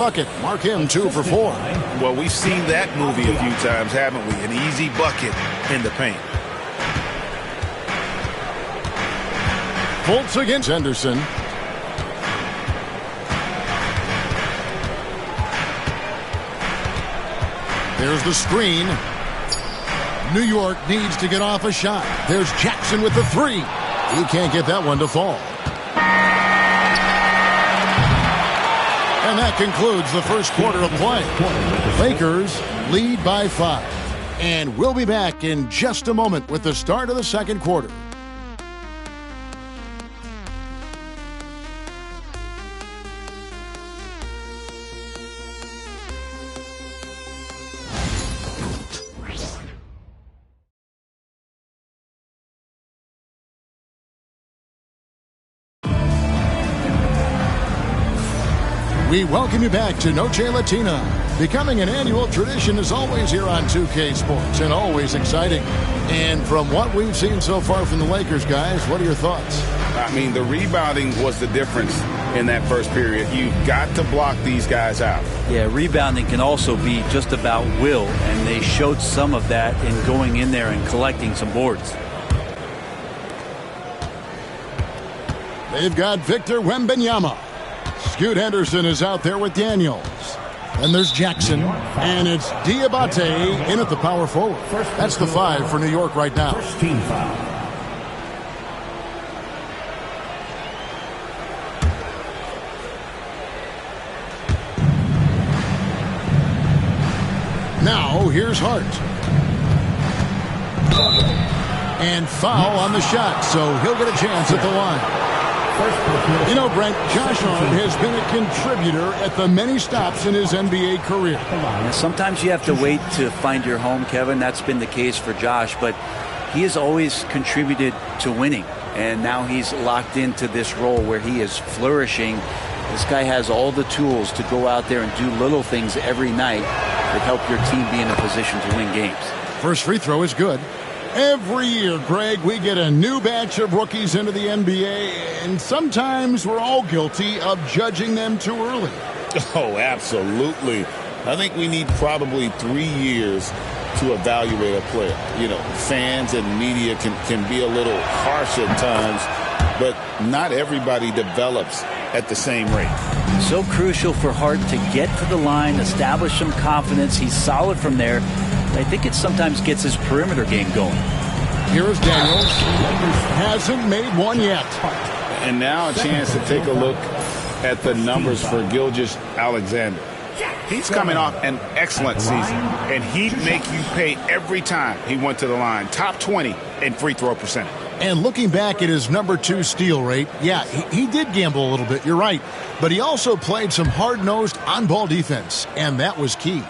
bucket. Mark him 2 for 4. Well, we've seen that movie a few times, haven't we? An easy bucket in the paint. Fultz against Henderson. There's the screen. New York needs to get off a shot. There's Jackson with the 3. He can't get that one to fall. And that concludes the first quarter of play. Lakers lead by 5. And we'll be back in just a moment with the start of the second quarter. We welcome you back to Noche Latina. Becoming an annual tradition is always here on 2K Sports and always exciting. And from what we've seen so far from the Lakers, guys, what are your thoughts? I mean, the rebounding was the difference in that first period. You've got to block these guys out. Yeah, rebounding can also be just about will, and they showed some of that in going in there and collecting some boards. They've got Victor Wembanyama. Scoot Henderson is out there with Daniels. And there's Jackson. And it's Diabate in at the power forward. That's the 5 for New York right now. First team foul. Now here's Hart. And foul on the shot, so he'll get a chance at the line. You know, Brent, Josh Hart has been a contributor at the many stops in his NBA career. Sometimes you have to wait to find your home, Kevin. That's been the case for Josh, but he has always contributed to winning, and now he's locked into this role where he is flourishing. This guy has all the tools to go out there and do little things every night that help your team be in a position to win games. First free throw is good. Every year, Greg, we get a new batch of rookies into the NBA, and sometimes we're all guilty of judging them too early. Oh, absolutely. I think we need probably 3 years to evaluate a player. You know, fans and media can be a little harsh at times, but not everybody develops at the same rate. So crucial for Hart to get to the line, establish some confidence. He's solid from there. I think it sometimes gets his perimeter game going. Here is Daniels. Hasn't made one yet. And now a chance to take a look at the numbers for Gilgeous-Alexander. He's coming off an excellent season, and he'd make you pay every time he went to the line. Top 20 in free throw percentage. And looking back at his number 2 steal rate, yeah, he did gamble a little bit, you're right. But he also played some hard-nosed on-ball defense, and that was key.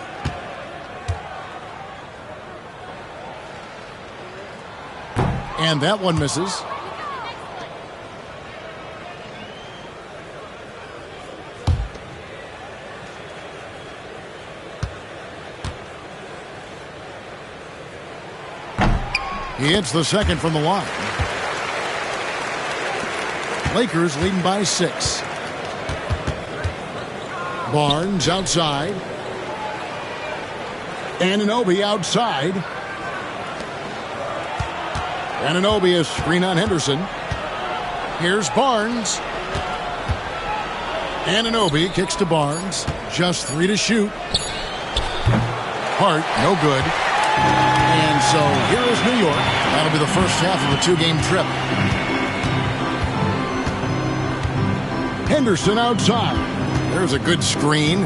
And that one misses. He hits the second from the line. Lakers leading by 6. Barnes outside. Anunoby outside. Anunoby is screen on Henderson. Here's Barnes. Anunoby kicks to Barnes. Just 3 to shoot. Hart, no good. And so here is New York. That'll be the first half of a 2-game trip. Henderson outside. There's a good screen.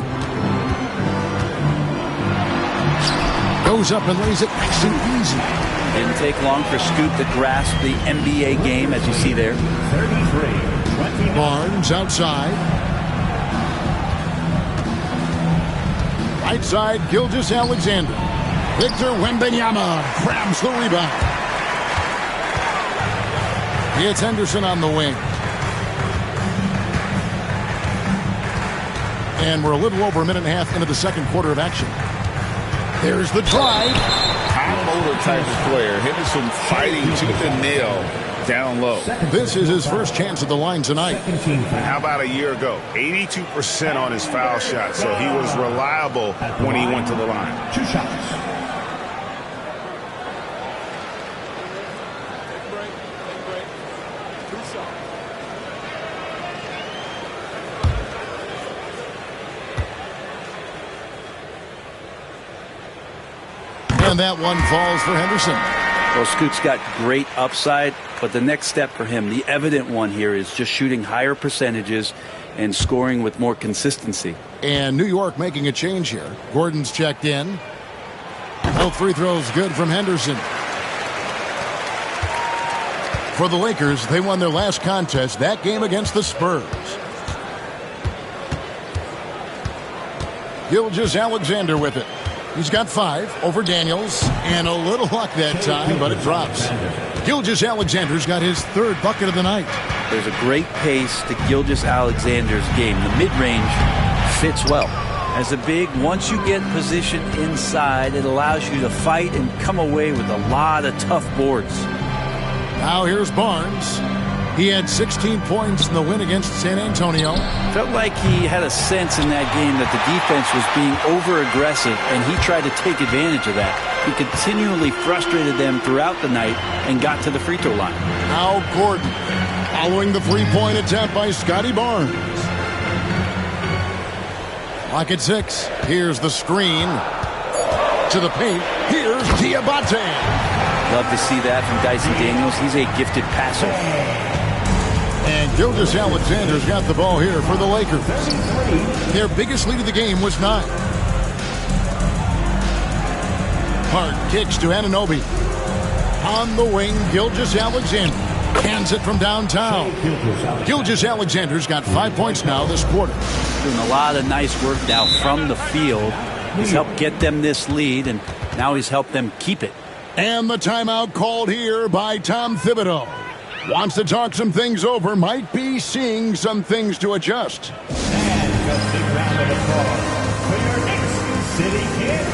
Goes up and lays it nice and easy. Didn't take long for Scoot to grasp the NBA game, as you see there. 33. Barnes outside. Right side, Gilgeous-Alexander. Victor Wembanyama grabs the rebound. It's Henderson on the wing. And we're a little over a minute and a half into the second quarter of action. There's the drive. High motor type of player. Henderson fighting tooth and nail down low. This is his first chance at the line tonight. How about a year ago? 82% on his foul shot, so he was reliable when he went to the line. 2 shots. And that one falls for Henderson. Well, Scoot's got great upside, but the next step for him, the evident one here, is just shooting higher percentages and scoring with more consistency. And New York making a change here. Gordon's checked in. Both free throws good from Henderson. For the Lakers, they won their last contest, that game against the Spurs. Gilgeous-Alexander with it. He's got 5 over Daniels, and a little luck that time, but it drops. Gilgeous-Alexander's got his 3rd bucket of the night. There's a great pace to Gilgeous-Alexander's game. The mid-range fits well. As a big, once you get positioned inside, it allows you to fight and come away with a lot of tough boards. Now here's Barnes. He had 16 points in the win against San Antonio. Felt like he had a sense in that game that the defense was being over-aggressive, and he tried to take advantage of that. He continually frustrated them throughout the night and got to the free throw line. Now Gordon, following the 3-point attempt by Scotty Barnes. Lock at 6. Here's the screen. To the paint. Here's Diabate. Love to see that from Dyson Daniels. He's a gifted passer. And Gilgeous-Alexander's got the ball here for the Lakers. Their biggest lead of the game was 9. Hart kicks to Anunoby. On the wing, Gilgeous-Alexander hands it from downtown. Gilgeous-Alexander's got 5 points now this quarter. Doing a lot of nice work now from the field. He's helped get them this lead, and now he's helped them keep it. And the timeout called here by Tom Thibodeau. Wants to talk some things over, might be seeing some things to adjust. And a big round of applause for your next City Kid.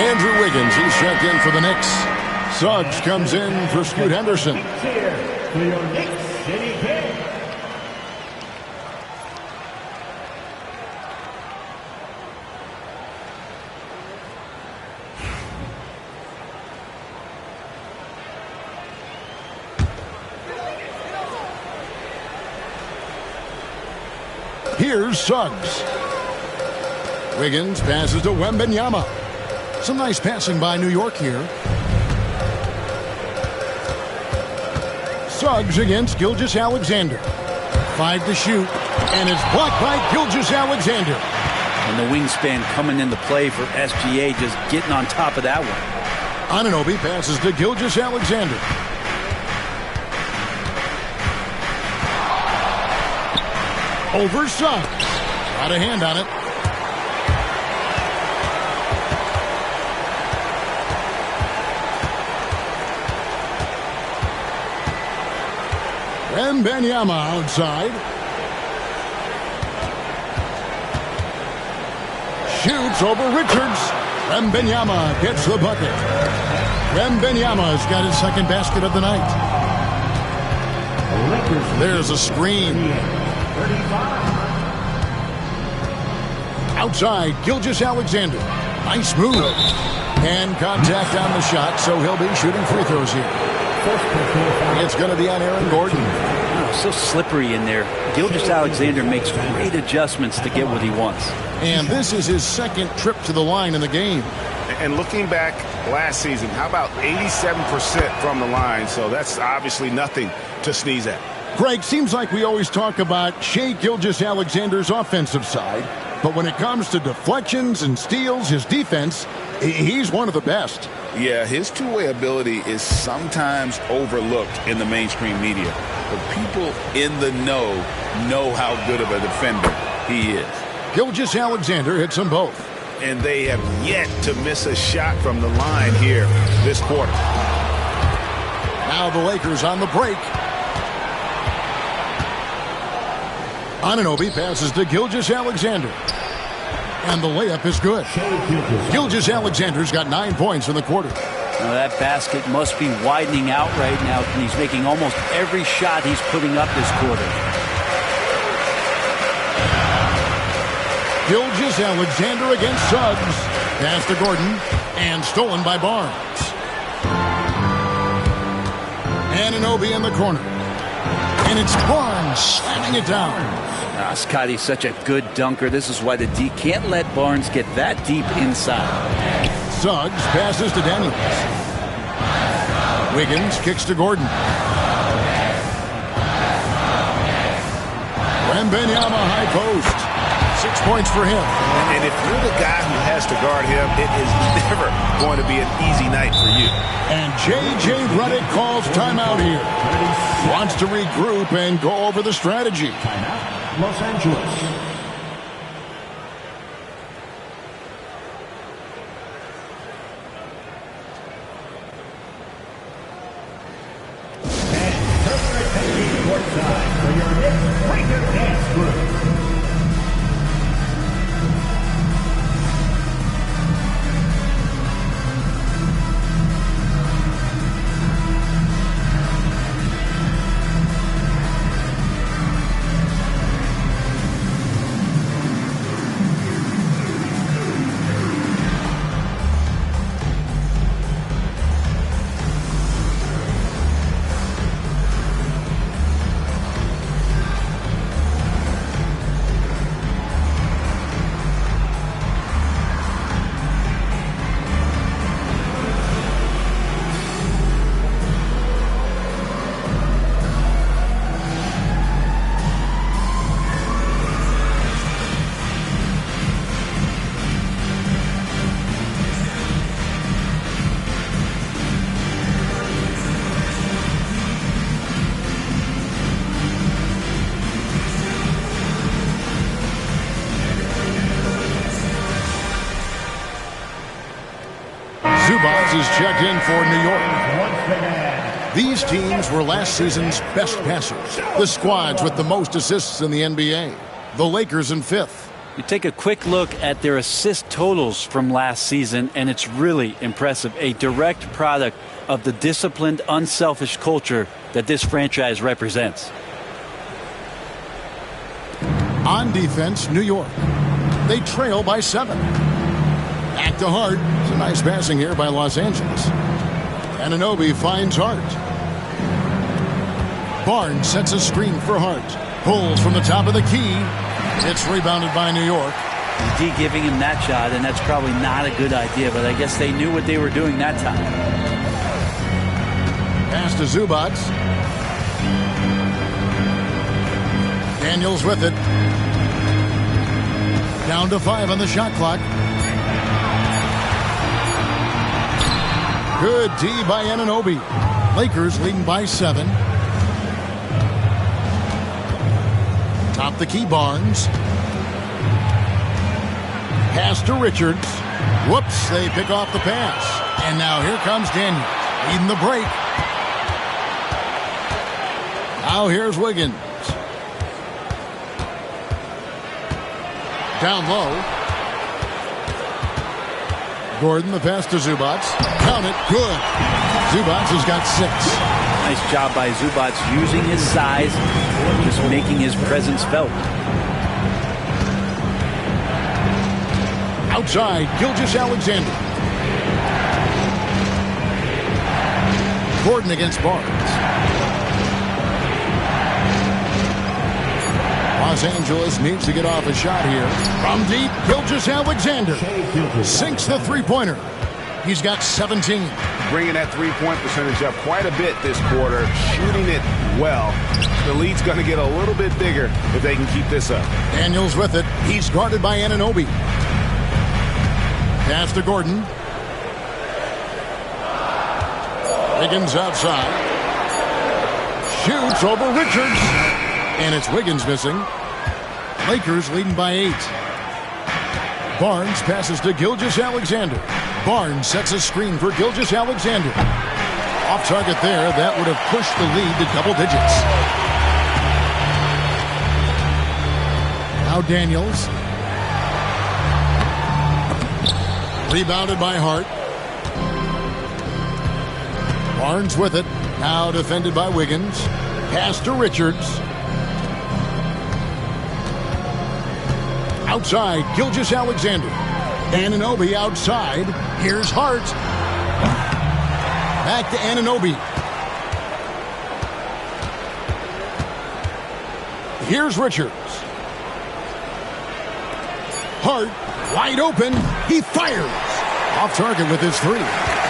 Andrew Wiggins, he's checked in for the Knicks. Suggs comes in for Scoot Henderson. Here for your next City Kid. Here's Suggs. Wiggins passes to Wembanyama. Some nice passing by New York here. Suggs against Gilgeous-Alexander. 5 to shoot, and it's blocked by Gilgeous-Alexander. And the wingspan coming into play for SGA, just getting on top of that one. Anunoby passes to Gilgeous-Alexander. Over Suggs. Got a hand on it. Wembanyama outside. Shoots over Richards. Wembanyama gets the bucket. Wembanyama's got his second basket of the night. There's a screen. Outside, Gilgeous-Alexander. Nice move. And contact on the shot, so he'll be shooting free throws here. It's going to be on Aaron Gordon. Oh, so slippery in there. Gilgeous-Alexander makes great adjustments to get what he wants. And this is his second trip to the line in the game. And looking back last season, how about 87% from the line? So that's obviously nothing to sneeze at. Greg, seems like we always talk about Shai Gilgeous-Alexander's offensive side, but when it comes to deflections and steals, his defense, he's one of the best. Yeah, his two-way ability is sometimes overlooked in the mainstream media. But people in the know how good of a defender he is. Gilgeous-Alexander hits them both. And they have yet to miss a shot from the line here this quarter. Now the Lakers on the break. Anunoby passes to Gilgeous-Alexander. And the layup is good. Gilgeous-Alexander's got 9 points in the quarter. Now that basket must be widening out right now. He's making almost every shot he's putting up this quarter. Gilgeous-Alexander against Suggs. Pass to Gordon. And stolen by Barnes. Anunoby in the corner. And it's Barnes slamming it down. Scotty's such a good dunker. This is why the D can't let Barnes get that deep inside. Suggs passes to Daniels. Wiggins kicks to Gordon. Wembanyama high post. 6 points for him. And if you're the guy who has to guard him, it is never going to be an easy night for you. And J.J. Redick calls timeout here. Wants to regroup and go over the strategy. Timeout, Los Angeles. And perfect taking courtside for your next breaker dance group. Zubac is checked in for New York. These teams were last season's best passers. The squads with the most assists in the NBA. The Lakers in fifth. You take a quick look at their assist totals from last season, and it's really impressive. A direct product of the disciplined, unselfish culture that this franchise represents. On defense, New York. They trail by 7. Back to Hart. It's a nice passing here by Los Angeles. Anunoby finds Hart. Barnes sets a screen for Hart. Pulls from the top of the key. It's rebounded by New York. D giving him that shot, and that's probably not a good idea, but I guess they knew what they were doing that time. Pass to Zubac. Daniels with it. Down to 5 on the shot clock. Good D by Anunoby. Lakers leading by 7. Top the key, Barnes. Pass to Richards. Whoops, they pick off the pass. And now here comes Daniels, leading the break. Now here's Wiggins. Down low. Gordon, the pass to Zubac. Count it. Good. Zubac has got 6. Nice job by Zubac using his size, just making his presence felt. Outside, Gilgeous-Alexander. Gordon against Barnes. Los Angeles needs to get off a shot here. From deep, Gilgeous-Alexander sinks the three-pointer. He's got 17. Bringing that three-point percentage up quite a bit this quarter, shooting it well. The lead's going to get a little bit bigger if they can keep this up. Daniels with it. He's guarded by Anunoby. Pass to Gordon. Wiggins outside. Shoots over Richards. And it's Wiggins missing. Lakers leading by 8. Barnes passes to Gilgeous-Alexander. Barnes sets a screen for Gilgeous-Alexander. Off target there. That would have pushed the lead to double digits. Now Daniels. Rebounded by Hart. Barnes with it. Now defended by Wiggins. Pass to Richards. Outside, Gilgeous-Alexander. Anunoby outside. Here's Hart. Back to Anunoby. Here's Richards. Hart, wide open. He fires. Off target with his three.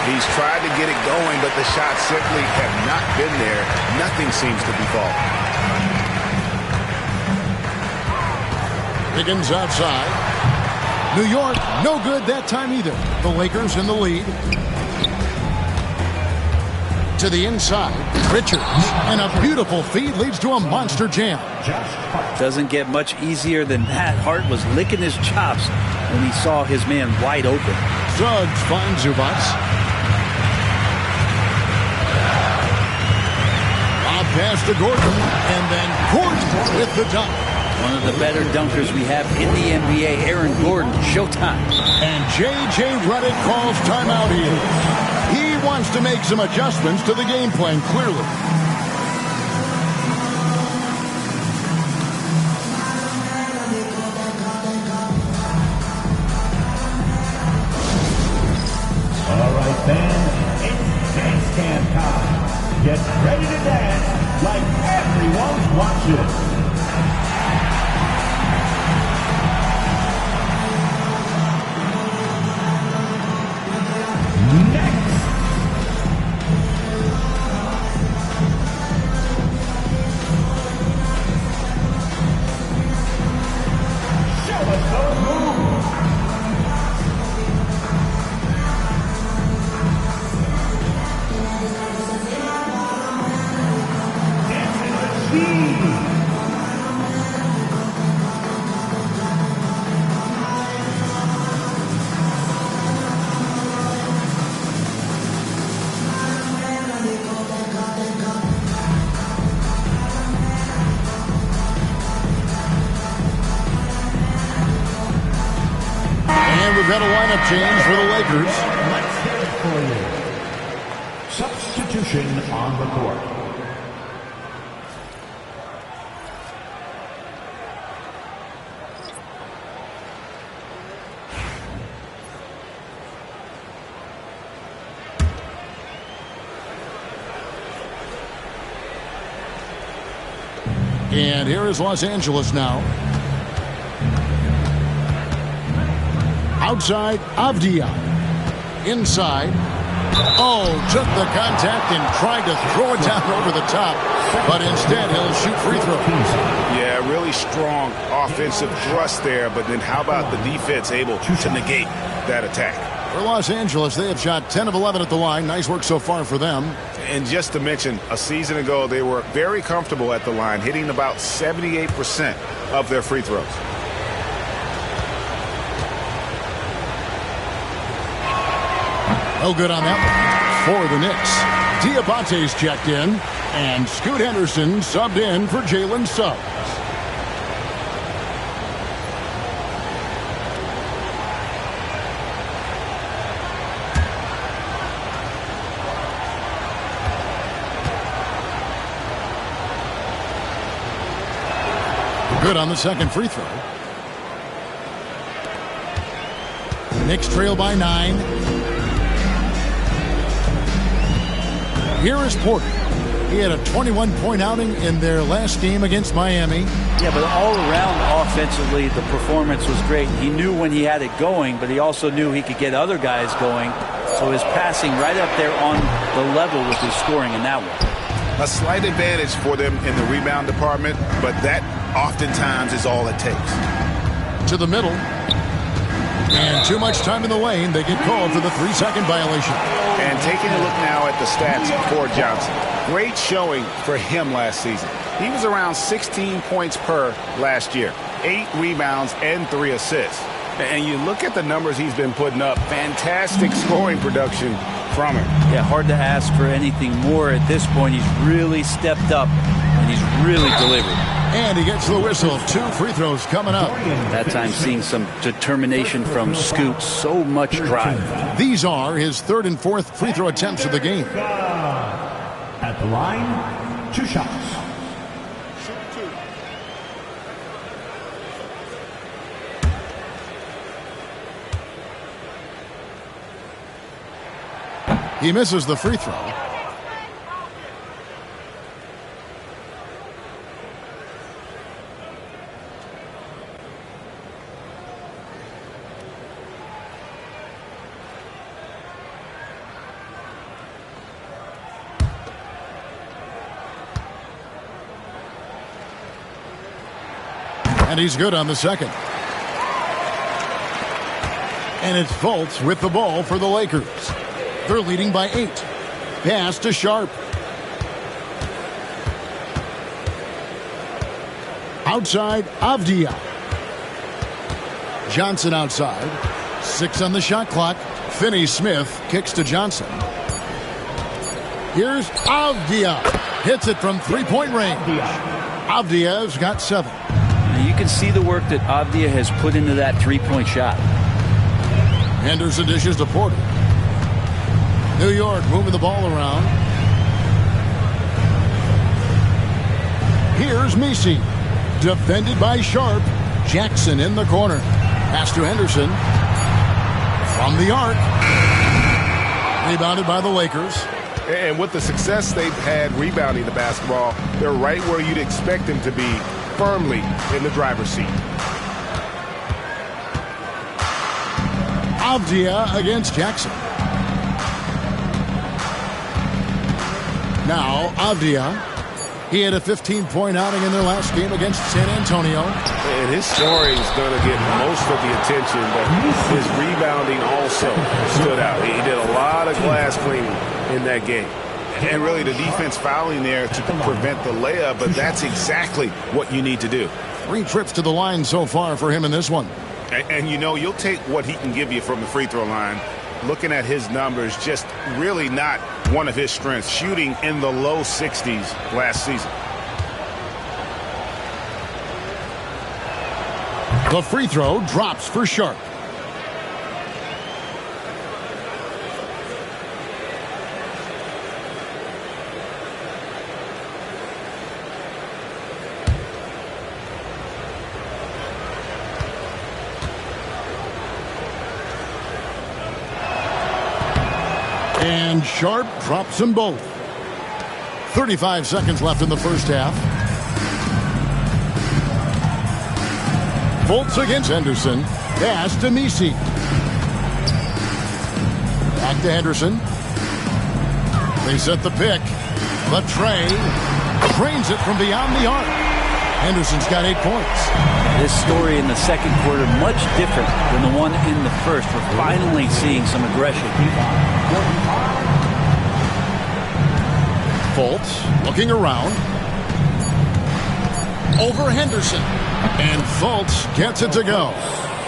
He's tried to get it going, but the shots simply have not been there. Nothing seems to be falling. Wiggins outside. New York, no good that time either. The Lakers in the lead. To the inside, Richards. And a beautiful feed leads to a monster jam. Doesn't get much easier than that. Hart was licking his chops when he saw his man wide open. Suggs finds Zubac. Lob pass to Gordon. And then Gordon with the dunk. One of the better dunkers we have in the NBA, Aaron Gordon. Showtime. And J.J. Redick calls timeout here. He wants to make some adjustments to the game plan, clearly. All right, fans, it's dance cam time. Get ready to dance like everyone's watching. We've got a lineup change for the Lakers. Let's hear it for you. Substitution on the court. And here is Los Angeles now. Outside, Avdia. Inside. Oh, took the contact and tried to throw it down over the top. But instead, he'll shoot free throws. Yeah, really strong offensive thrust there. But then how about the defense able to negate that attack? For Los Angeles, they have shot 10 of 11 at the line. Nice work so far for them. And just to mention, a season ago, they were very comfortable at the line, hitting about 78% of their free throws. No good on that one for the Knicks. Diabate's checked in, and Scoot Henderson subbed in for Jalen Suggs. Good on the second free throw. Knicks trail by 9. Here is Porter. He had a 21-point outing in their last game against Miami. Yeah, but all around offensively, the performance was great. He knew when he had it going, but he also knew he could get other guys going. So his passing right up there on the level with his scoring in that one. A slight advantage for them in the rebound department, but that oftentimes is all it takes. To the middle. And too much time in the lane. They get called for the 3-second violation. And taking a look now at the stats for Johnson. Great showing for him last season. He was around 16 points per last year. 8 rebounds and 3 assists. And you look at the numbers he's been putting up. Fantastic scoring production from him. Yeah, hard to ask for anything more at this point. He's really stepped up, and he's really delivered. And he gets the whistle. 2 free throws coming up. That time seeing some determination from Scoot. So much drive. These are his 3rd and 4th free throw attempts of the game. At the line, 2 shots. He misses the free throw. And he's good on the second. And it's Fultz with the ball for the Lakers. They're leading by 8. Pass to Sharp. Outside, Avdia. Johnson outside. 6 on the shot clock. Finney-Smith kicks to Johnson. Here's Avdia. Hits it from 3-point range. Avdia's got 7. You can see the work that Avdia has put into that 3-point shot. Henderson dishes to Porter. New York moving the ball around. Here's Messi. Defended by Sharp. Jackson in the corner. Pass to Henderson. From the arc. Rebounded by the Lakers. And with the success they've had rebounding the basketball, they're right where you'd expect them to be, firmly in the driver's seat. Avdia against Jackson. Now Avdia. He had a 15-point outing in their last game against San Antonio. And his scoring is going to get most of the attention, but his rebounding also stood out. He did a lot of glass cleaning in that game. And really the defense fouling there to prevent the layup, but that's exactly what you need to do. 3 trips to the line so far for him in this one. And you know, you'll take what he can give you from the free throw line. Looking at his numbers, just really not one of his strengths. Shooting in the low 60s last season. The free throw drops for Sharp. And Sharp drops them both. 35 seconds left in the first half. Fultz against Henderson. Pass to Messi. Back to Henderson. They set the pick. But Trey trains it from beyond the arc. Henderson's got 8 points. This story in the second quarter much different than the one in the first. We're finally seeing some aggression. Fultz looking around. Over Henderson. And Fultz gets it to go.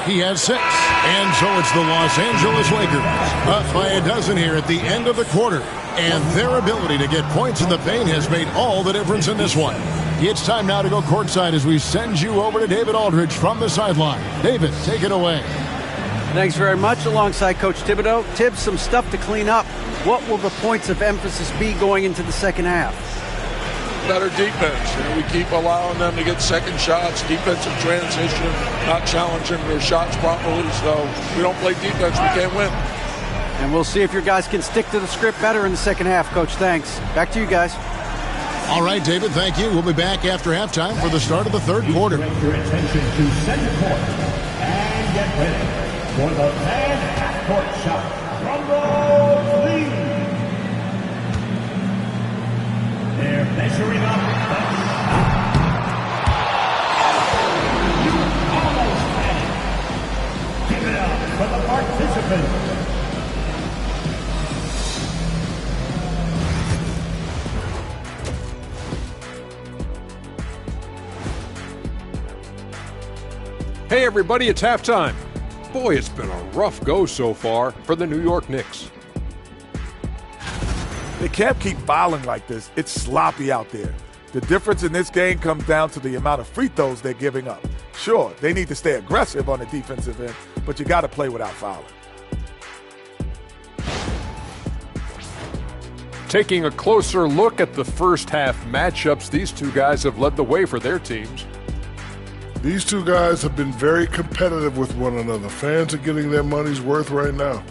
He has 6. And so it's the Los Angeles Lakers up by a dozen here at the end of the quarter. And their ability to get points in the paint has made all the difference in this one. It's time now to go courtside as we send you over to David Aldridge from the sideline. David, take it away. Thanks very much. Alongside Coach Thibodeau. Tibbs, some stuff to clean up. What will the points of emphasis be going into the second half? better defense. You know, we keep allowing them to get second shots, defensive transition, not challenging their shots properly. So we don't play defense, we can't win. And we'll see if your guys can stick to the script better in the second half, Coach. Thanks. Back to you guys. All right, David, thank you. We'll be back after halftime for the start of the third quarter. Direct your attention to center court and get ready for the fan half-court shot. Rumble, please. They're measuring up the shot. You almost had it. Give it up for the participants. Hey everybody, it's halftime. Boy, it's been a rough go so far for the New York Knicks. They can't keep fouling like this. It's sloppy out there. The difference in this game comes down to the amount of free throws they're giving up. Sure, they need to stay aggressive on the defensive end, but you got to play without fouling. Taking a closer look at the first half matchups, these two guys have led the way for their teams. These two guys have been very competitive with one another. Fans are getting their money's worth right now.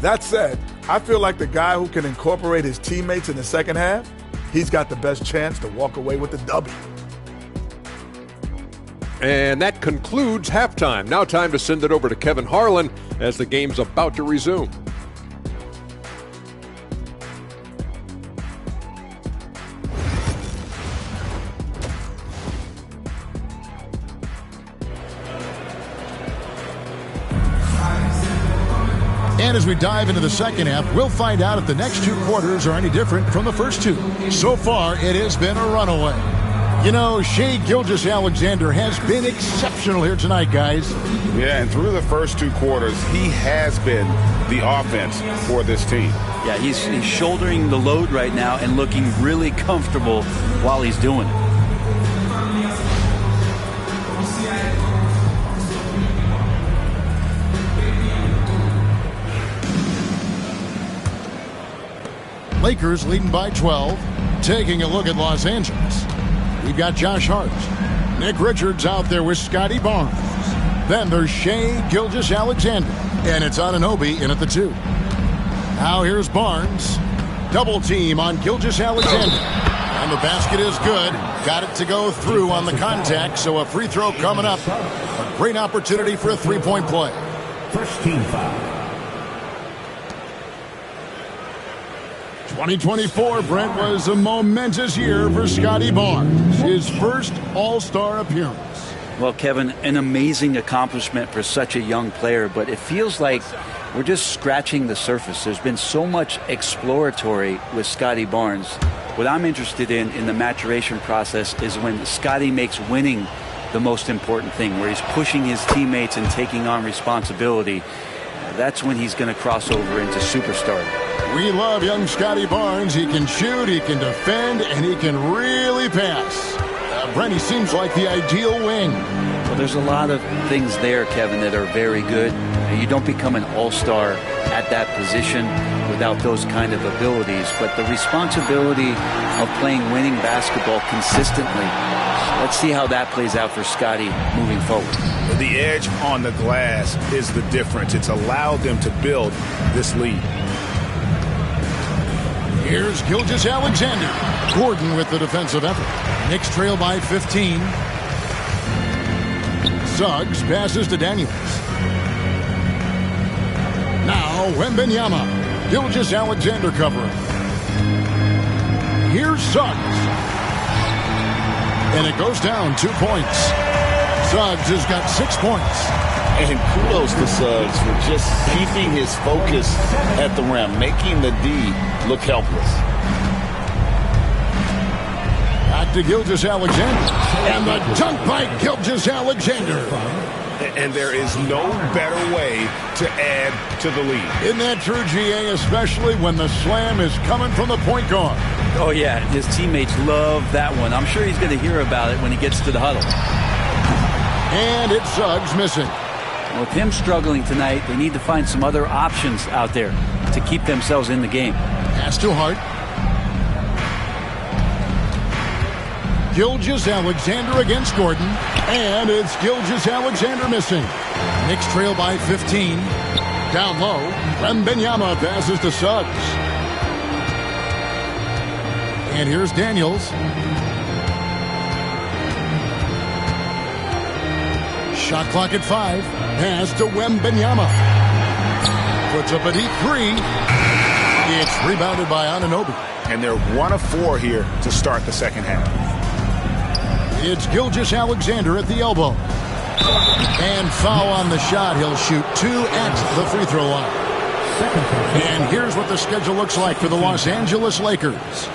That said, I feel like the guy who can incorporate his teammates in the second half, he's got the best chance to walk away with the W. And that concludes halftime. Now time to send it over to Kevin Harlan as the game's about to resume. And as we dive into the second half, we'll find out if the next two quarters are any different from the first two. So far, it has been a runaway. You know, Shai Gilgeous-Alexander has been exceptional here tonight, guys. Yeah, and through the first two quarters, he has been the offense for this team. Yeah, he's shouldering the load right now and looking really comfortable while he's doing it. Lakers leading by 12. Taking a look at Los Angeles. We've got Josh Hart. Nick Richards out there with Scotty Barnes. Then there's Shai Gilgeous-Alexander. And it's Anunoby in at the 2. Now here's Barnes. Double team on Gilgeous-Alexander. And the basket is good. Got it to go through on the contact, so a free throw coming up. A great opportunity for a three-point play. First team foul. 2024, Brent, was a momentous year for Scotty Barnes. His first All-Star appearance. Well, Kevin, an amazing accomplishment for such a young player, but it feels like we're just scratching the surface. There's been so much exploratory with Scotty Barnes. What I'm interested in the maturation process is when Scotty makes winning the most important thing, where he's pushing his teammates and taking on responsibility. That's when he's going to cross over into superstar. We love young Scotty Barnes. He can shoot, he can defend, and he can really pass. Brent, he seems like the ideal wing. Well, there's a lot of things there, Kevin, that are very good. You don't become an all-star at that position without those kind of abilities. But the responsibility of playing winning basketball consistently, let's see how that plays out for Scotty moving forward. The edge on the glass is the difference. It's allowed them to build this lead. Here's Gilgeous-Alexander. Gordon with the defensive effort. Knicks trail by 15. Suggs passes to Daniels. Now Wembanyama. Gilgeous-Alexander covering. Here's Suggs. And it goes down 2 points. Suggs has got 6 points. And kudos to Suggs for just keeping his focus at the rim, making the D look helpless. Back to Gilgeous-Alexander. And the dunk by Gilgeous-Alexander. And there is no better way to add to the lead. Isn't that true, GA, especially when the slam is coming from the point guard? Oh, yeah, his teammates love that one. I'm sure he's going to hear about it when he gets to the huddle. And it's Suggs missing. With him struggling tonight, they need to find some other options out there to keep themselves in the game. Pass to Hart. Gilgeous-Alexander against Gordon. And it's Gilgeous-Alexander missing. Knicks trail by 15. Down low, Wembanyama passes to Suggs. And here's Daniels. Shot clock at 5. Pass to Wembanyama. Puts up a deep 3. It's rebounded by Anunoby. And they're 1 of 4 here to start the second half. It's Gilgeous-Alexander at the elbow. And foul on the shot. He'll shoot 2 at the free throw line. And here's what the schedule looks like for the Los Angeles Lakers.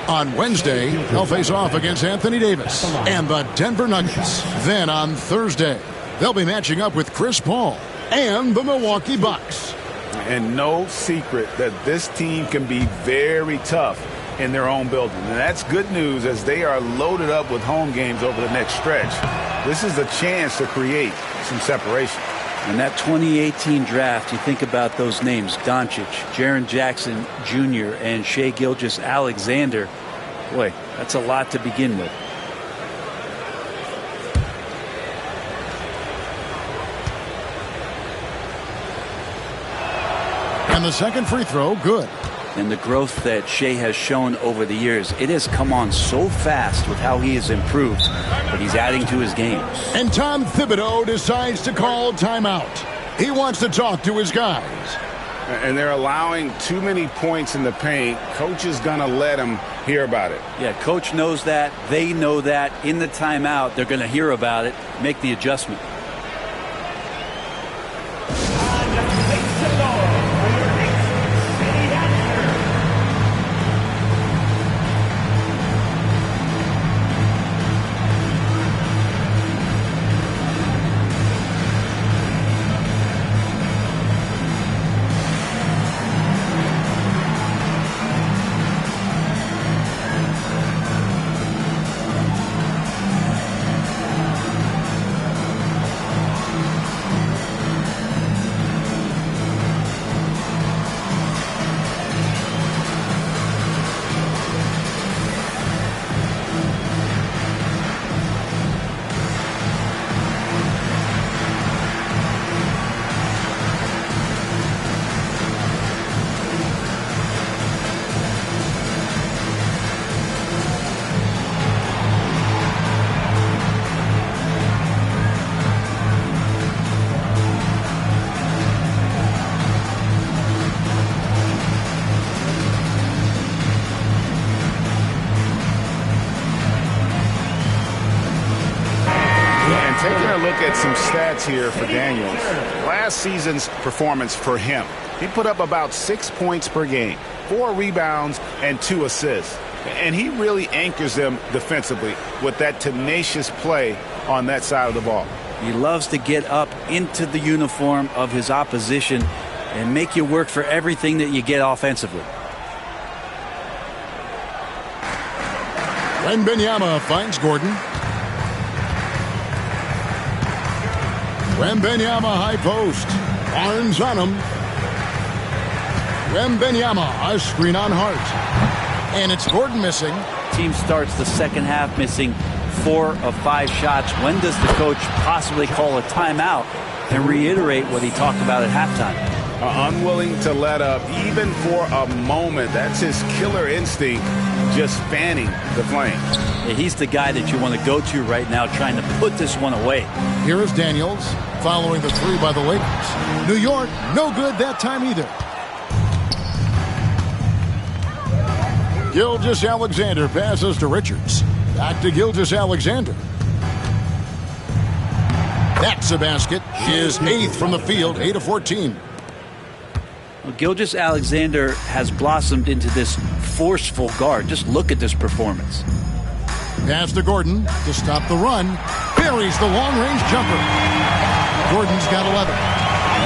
On Wednesday, they'll face off against Anthony Davis and the Denver Nuggets. Then on Thursday, they'll be matching up with Chris Paul and the Milwaukee Bucks. And no secret that this team can be very tough in their own building. And that's good news as they are loaded up with home games over the next stretch. This is a chance to create some separation. In that 2018 draft, you think about those names, Doncic, Jaren Jackson Jr., and Shai Gilgeous-Alexander. Boy, that's a lot to begin with. And the second free throw, good. And the growth that Shai has shown over the years, it has come on so fast with how he has improved, but he's adding to his game. And Tom Thibodeau decides to call timeout. He wants to talk to his guys. And they're allowing too many points in the paint. Coach is going to let them hear about it. Yeah, coach knows that. They know that. In the timeout, they're going to hear about it, make the adjustment. Taking a look at some stats here for Daniels. Last season's performance for him, he put up about 6 points per game, 4 rebounds, and 2 assists. And he really anchors them defensively with that tenacious play on that side of the ball. He loves to get up into the uniform of his opposition and make you work for everything that you get offensively. Wembanyama finds Gordon. Wembanyama high post. Barnes on him. Wembanyama, a screen on Hart. And it's Gordon missing. Team starts the second half missing 4 of 5 shots. When does the coach possibly call a timeout and reiterate what he talked about at halftime? Unwilling to let up even for a moment. That's his killer instinct, just fanning the flames. Yeah, he's the guy that you want to go to right now, trying to put this one away. Here is Daniels following the 3 by the Lakers. New York, no good that time either. Gilgeous-Alexander passes to Richards. Back to Gilgeous-Alexander. That's a basket. His 8th from the field, 8 of 14. Well, Gilgeous-Alexander has blossomed into this forceful guard. Just look at this performance. Pass to Gordon to stop the run. Buries the long-range jumper. Gordon's got 11.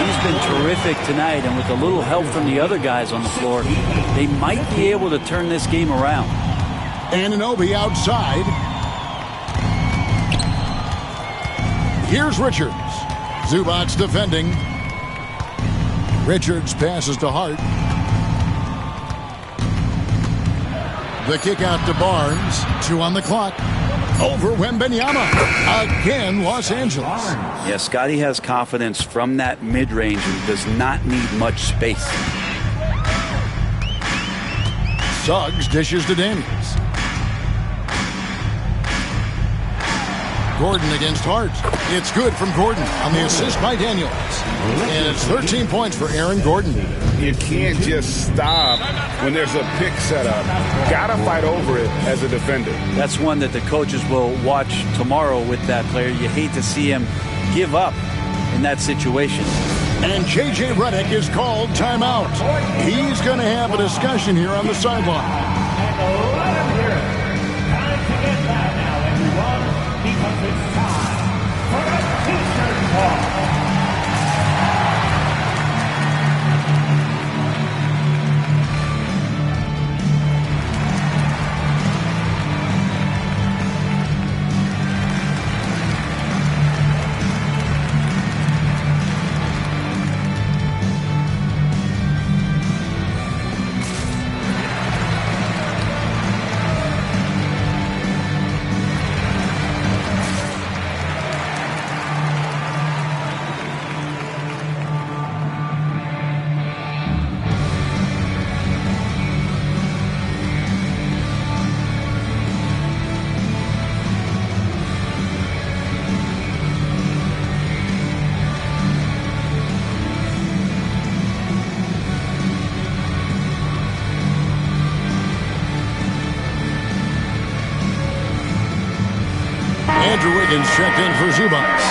He's been terrific tonight, and with a little help from the other guys on the floor, they might be able to turn this game around. Anunoby outside. Here's Richards. Zubac's defending. Richards passes to Hart. The kick out to Barnes. 2 on the clock. over Wembanyama. Again, Los Angeles. Yeah, Scotty has confidence from that mid-range and does not need much space. Suggs dishes to Daniels. Gordon against Hart. It's good from Gordon on the assist by Daniels. And it's 13 points for Aaron Gordon. You can't just stop when there's a pick set up. Got to fight over it as a defender. That's one that the coaches will watch tomorrow with that player. You hate to see him give up in that situation. And J.J. Redick is called timeout. He's going to have a discussion here on the sideline. Let him hear it. Time to get back now, everyone, because it's time for a T-shirt ball. Andrew Wiggins checked in for Zubats.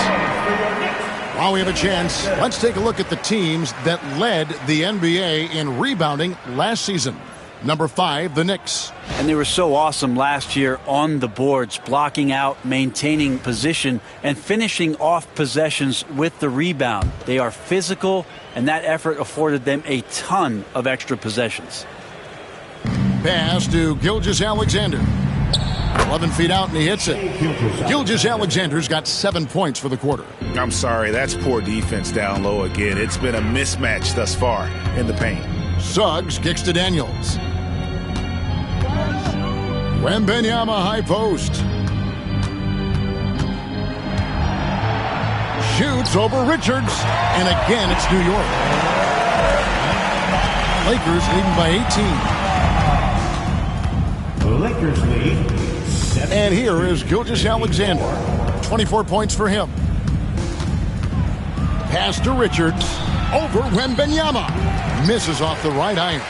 While we have a chance, let's take a look at the teams that led the NBA in rebounding last season. Number 5, the Knicks. And they were so awesome last year on the boards, blocking out, maintaining position, and finishing off possessions with the rebound. They are physical, and that effort afforded them a ton of extra possessions. Pass to Gilgeous-Alexander. 11 feet out, and he hits it. Gilgeous-Alexander's got 7 points for the quarter. I'm sorry, that's poor defense down low again. It's been a mismatch thus far in the paint. Suggs kicks to Daniels. Wembanyama high post. Shoots over Richards. And again, it's New York. Lakers leading by 18. Lakers lead. And here is Gilgeous-Alexander. 24 points for him. Pass to Richards. Over Wembanyama. Misses off the right iron.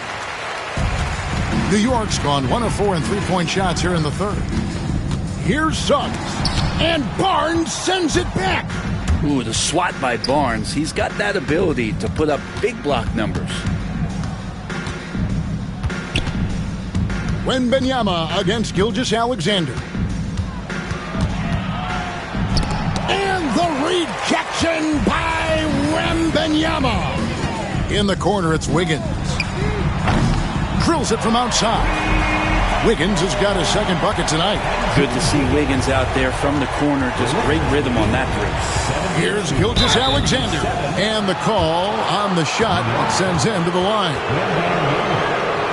New York's gone 1 of 4 in three-point shots here in the third. Here's Suggs. And Barnes sends it back. Ooh, the swat by Barnes. He's got that ability to put up big block numbers. Wembanyama against Gilgeous-Alexander. And the rejection by Wembanyama. In the corner, it's Wiggins. Drills it from outside. Wiggins has got his second bucket tonight. Good to see Wiggins out there from the corner. Just great rhythm on that three. Here's Gilgeous-Alexander. And the call on the shot sends him to the line.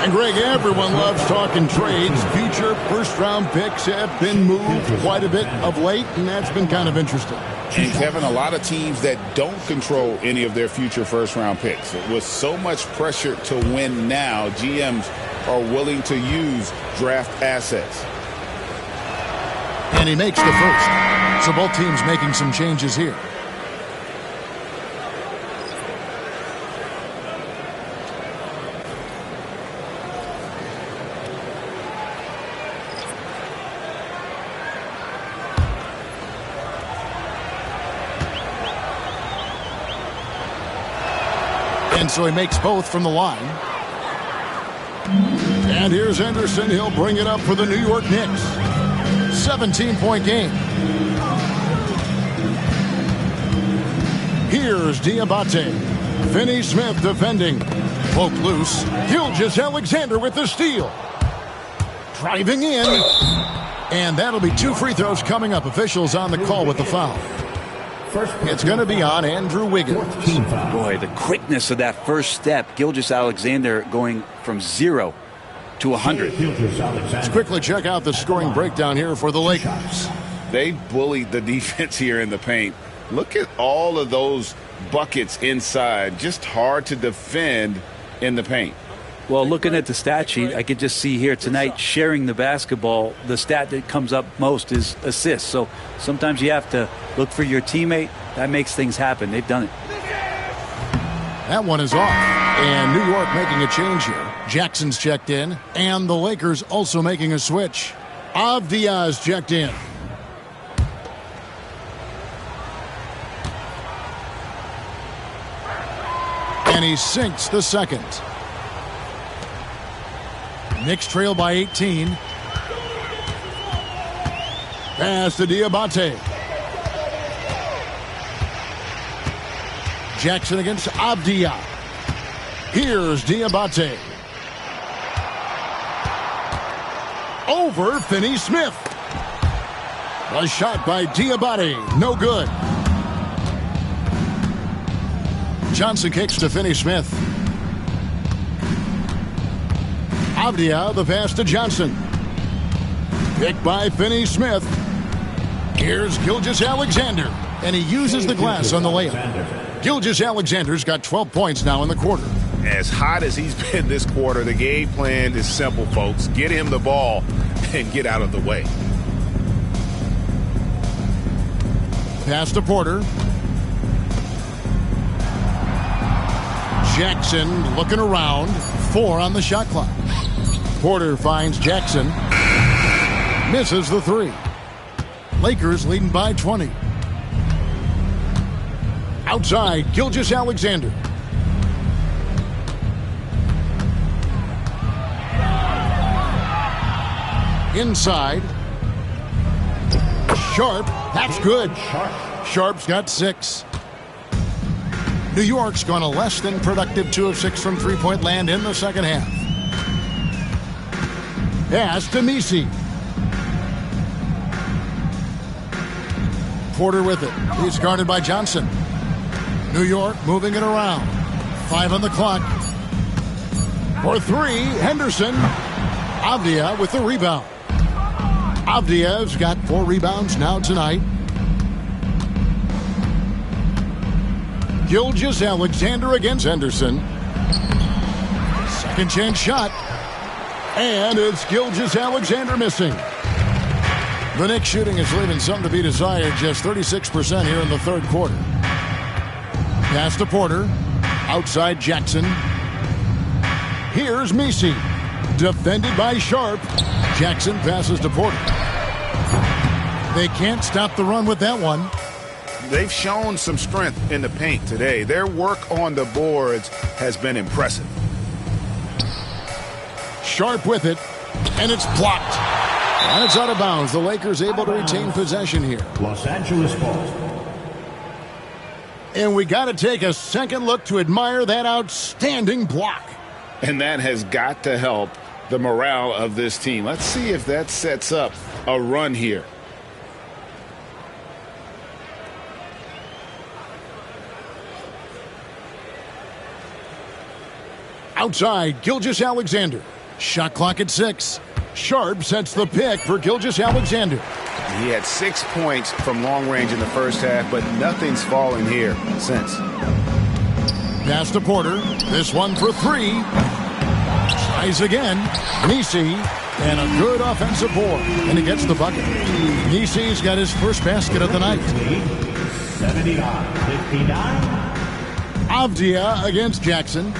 And Greg, everyone loves talking trades. Future first-round picks have been moved quite a bit of late, and that's been kind of interesting. And Kevin, a lot of teams that don't control any of their future first-round picks. With so much pressure to win now, GMs are willing to use draft assets. And he makes the first. So both teams making some changes here. And so he makes both from the line. And here's Anderson. He'll bring it up for the New York Knicks. 17-point game. Here's Diabate. Finney-Smith defending. Poke loose. Gilgeous-Alexander with the steal. Driving in. And that'll be 2 free throws coming up. Officials on the call with the foul. It's going to be on Andrew Wiggins. Boy, the quickness of that first step. Gilgeous-Alexander going from 0 to 100. Let's quickly check out the scoring breakdown here for the Lakers. They bullied the defense here in the paint. Look at all of those buckets inside. Just hard to defend in the paint. Well, looking at the stat sheet, I could just see here tonight sharing the basketball. The stat that comes up most is assists. So sometimes you have to look for your teammate. That makes things happen. They've done it. That one is off. And New York making a change here. Jackson's checked in. And the Lakers also making a switch. Avdia's checked in. And he sinks the second. Knicks trail by 18. Pass to Diabate. Jackson against Avdia. Here's Diabate. Over Finney-Smith. A shot by Diabate. No good. Johnson kicks to Finney-Smith. Avdia, the pass to Johnson. Picked by Finney-Smith. Here's Gilgeous-Alexander. And he uses the glass on the layup. Gilgeous-Alexander's got 12 points now in the quarter. As hot as he's been this quarter, the game plan is simple, folks. Get him the ball and get out of the way. Pass to Porter. Jackson looking around. 4 on the shot clock. Porter finds Jackson. Misses the 3. Lakers leading by 20. Outside, Gilgeous-Alexander. Inside. Sharp. That's good. Sharp's got 6. New York's gone a less than productive 2 of 6 from three-point land in the second half. Pass to Messi. Porter with it. He's guarded by Johnson. New York moving it around. 5 on the clock. For 3, Henderson. Avdia with the rebound. Avdia's got 4 rebounds now tonight. Gilgeous-Alexander against Henderson. Second chance shot. And it's Gilgeous-Alexander missing. The Knicks shooting is leaving some to be desired. Just 36% here in the third quarter. Pass to Porter. Outside Jackson. Here's Messi. Defended by Sharp. Jackson passes to Porter. They can't stop the run with that one. They've shown some strength in the paint today. Their work on the boards has been impressive. Sharp with it, and it's blocked. And it's out of bounds. The Lakers able to retain possession here. Los Angeles Falls. And we got to take a second look to admire that outstanding block. And that has got to help the morale of this team. Let's see if that sets up a run here. Outside, Gilgeous-Alexander. Shot clock at 6. Sharp sets the pick for Gilgeous-Alexander. He had 6 points from long range in the first half, but nothing's fallen here since. Pass to Porter. This one for 3. Tries again. Messi. And a good offensive board. And he gets the bucket. Messi's got his first basket of the night. 79-59. Avdia against Jackson.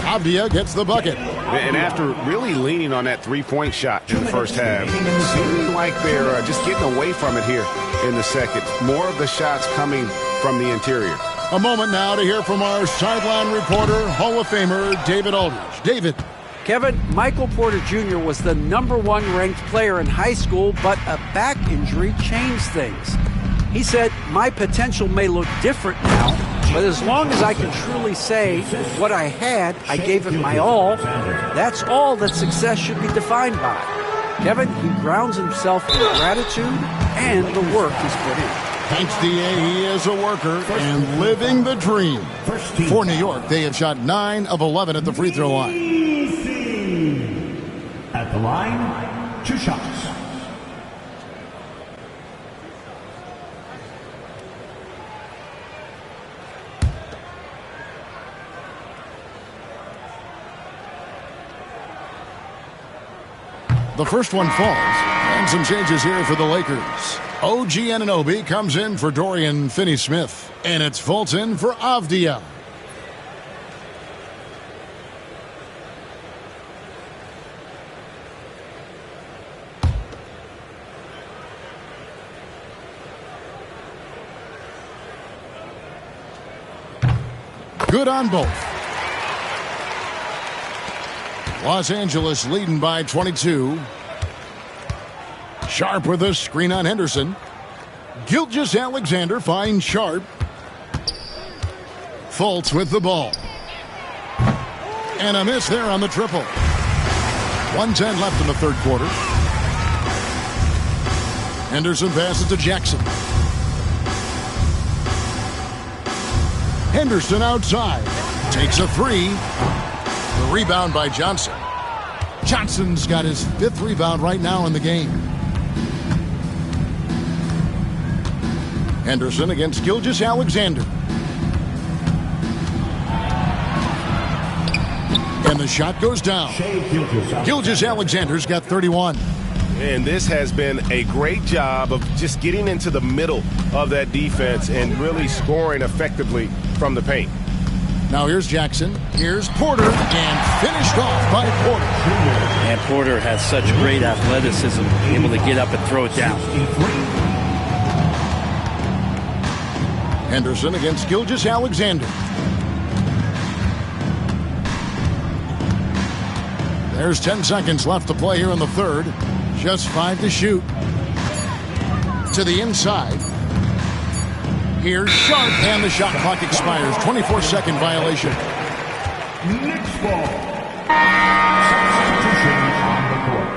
Avdia gets the bucket. And after really leaning on that three-point shot in the first half, it seems like they're just getting away from it here in the second. More of the shots coming from the interior. A moment now to hear from our sideline reporter, Hall of Famer David Aldridge. David. Kevin, Michael Porter Jr. was the #1 ranked player in high school, but a back injury changed things. He said, "My potential may look different now, but as long as I can truly say what I had, I gave it my all. That's all that success should be defined by." Kevin, he grounds himself in gratitude and the work he's put in. Thanks, D.A. He is a worker and living the dream. For New York, they have shot 9 of 11 at the free throw line. Green. At the line, 2 shots. The first one falls, and some changes here for the Lakers. OG Anunoby comes in for Dorian Finney-Smith, and it's Fulton for Avdia. Good on both. Los Angeles leading by 22. Sharp with a screen on Henderson. Gilgeous-Alexander finds Sharp. Fultz with the ball. And a miss there on the triple. 1:10 left in the third quarter. Henderson passes to Jackson. Henderson outside. Takes a three. The rebound by Johnson. Johnson's got his 5th rebound right now in the game. Henderson against Gilgeous-Alexander. And the shot goes down. Gilgeous-Alexander's got 31. And this has been a great job of just getting into the middle of that defense and really scoring effectively from the paint. Now here's Jackson, here's Porter, and finished off by Porter. And Porter has such great athleticism, able to get up and throw it down. Henderson against Gilgeous-Alexander. There's 10 seconds left to play here in the third. Just 5 to shoot. To the inside. Here's Sharp, and the shot clock expires. 24-second violation. Next ball. Substitution on the court.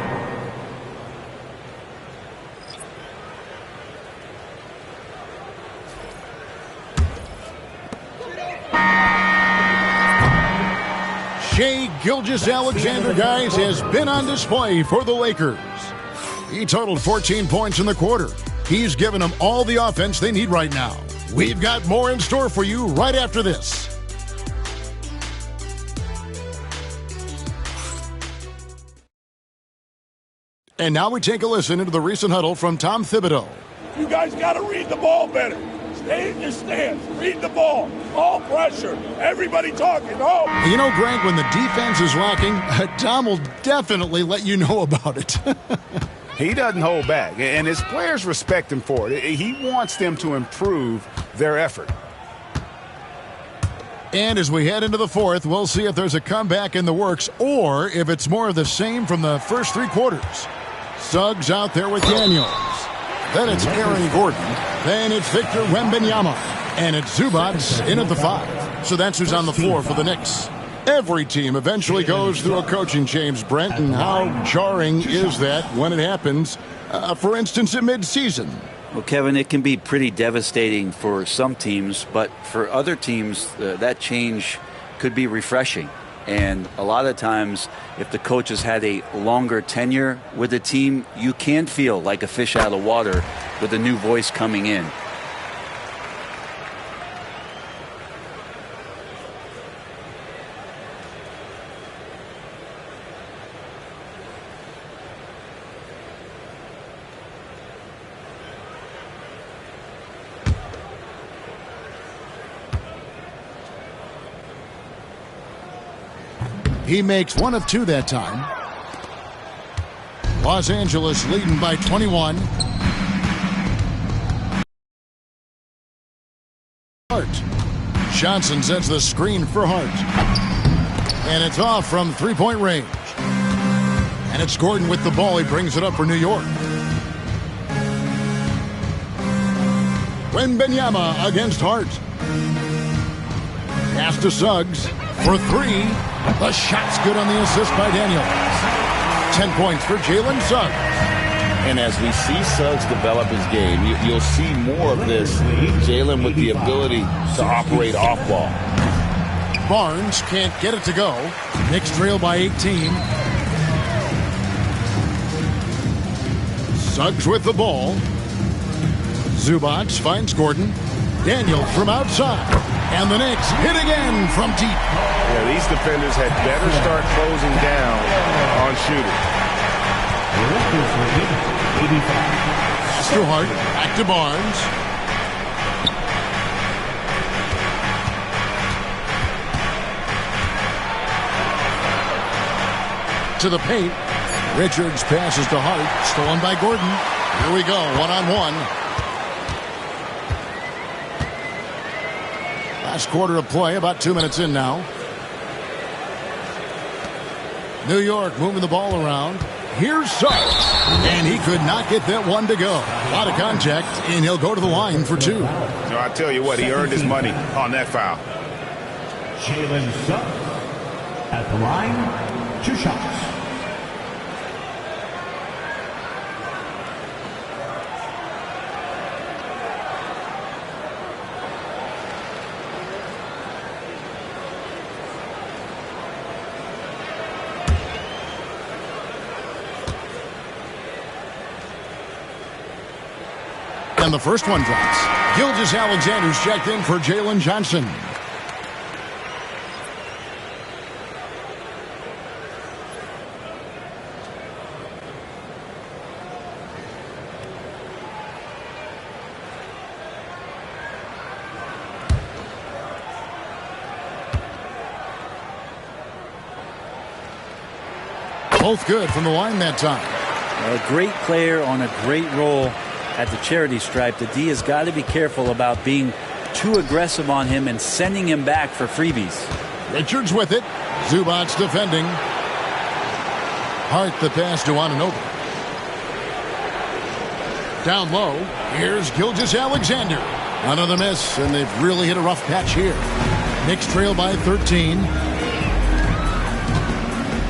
Shai Gilgeous-Alexander, guys, has been on display for the Lakers. He totaled 14 points in the quarter. He's given them all the offense they need right now. We've got more in store for you right after this. And now we take a listen into the recent huddle from Tom Thibodeau. You guys got to read the ball better. Stay in your stance. Read the ball. All pressure. Everybody talking. Oh. You know, Greg, when the defense is lacking, Tom will definitely let you know about it. He doesn't hold back, and his players respect him for it. He wants them to improve their effort. And as we head into the fourth, we'll see if there's a comeback in the works or if it's more of the same from the first 3 quarters. Suggs out there with Daniels. Then it's Aaron Gordon. Then it's Victor Wembanyama. And it's Zubac in at the 5. So that's who's on the floor for the Knicks. Every team eventually goes through a coaching change, Brent, and how jarring is that when it happens, for instance, in midseason? Well, Kevin, it can be pretty devastating for some teams, but for other teams, that change could be refreshing. And a lot of times, if the coach has had a longer tenure with the team, you can feel like a fish out of water with a new voice coming in. He makes 1 of 2 that time. Los Angeles leading by 21. Hart. Johnson sets the screen for Hart. And it's off from 3-point range. And it's Gordon with the ball. He brings it up for New York. Wembanyama against Hart. Pass to Suggs for 3. The shot's good on the assist by Daniels. 10 points for Jalen Suggs. And as we see Suggs develop his game, you'll see more of this. Jalen with the ability to operate off ball. Barnes can't get it to go. Knicks trail by 18. Suggs with the ball. Zubac finds Gordon. Daniels from outside. And the Knicks hit again from deep. Yeah, these defenders had better start closing down on shooting. Pass to Hart. Back to Barnes. To the paint. Richards passes to Hart. Stolen by Gordon. Here we go. One-on-one. Last quarter of play. About 2 minutes in now. New York moving the ball around. Here's Suggs. And he could not get that one to go. A lot of contact, and he'll go to the line for 2. So I tell you what, he earned his money on that foul. Jalen Suggs at the line, 2 shots. And the first one drops. Gilgeous-Alexander's checked in for Jalen Johnson. Both good from the line that time. A great player on a great role at the charity stripe. The D has got to be careful about being too aggressive on him and sending him back for freebies. Richards with it. Zubac defending. Hart the pass to Anunoby. Down low. Here's Gilgeous-Alexander. Another miss, and they've really hit a rough patch here. Knicks trail by 13.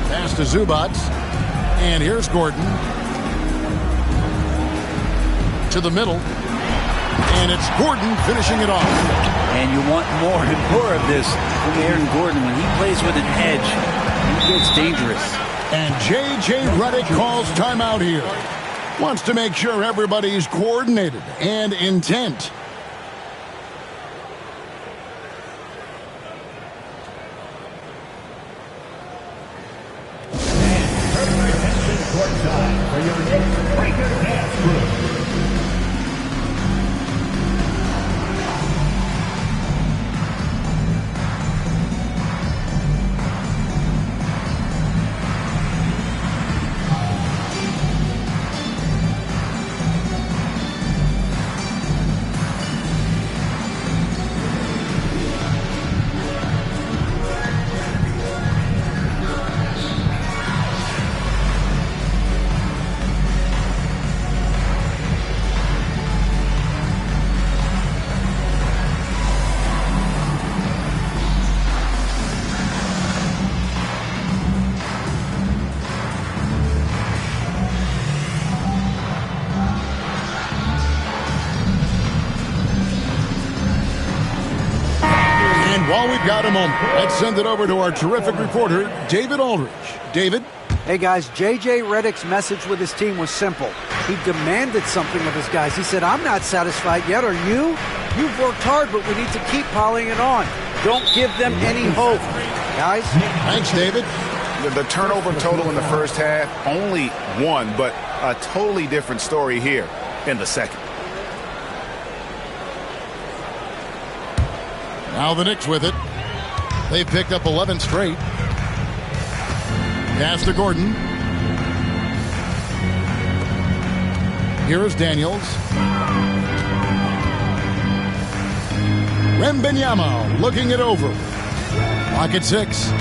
Pass to Zubac. And here's Gordon. To the middle. And it's Gordon finishing it off. And you want more and more of this from Aaron Gordon. When he plays with an edge, he gets dangerous. And J.J. Redick calls timeout here. Wants to make sure everybody's coordinated and intent. Courtside for your Knicks Breaker Dance Crew. While we've got a moment, let's send it over to our terrific reporter, David Aldridge. David? Hey, guys, J.J. Redick's message with his team was simple. He demanded something of his guys. He said, I'm not satisfied yet. Are you? You've worked hard, but we need to keep piling it on. Don't give them any hope. Guys? Thanks, David. The turnover total in the first half, only 1, but a totally different story here in the second. Now the Knicks with it. They've picked up 11 straight. Pass to Gordon. Here's Daniels. Wembanyama looking it over. Pocket 6.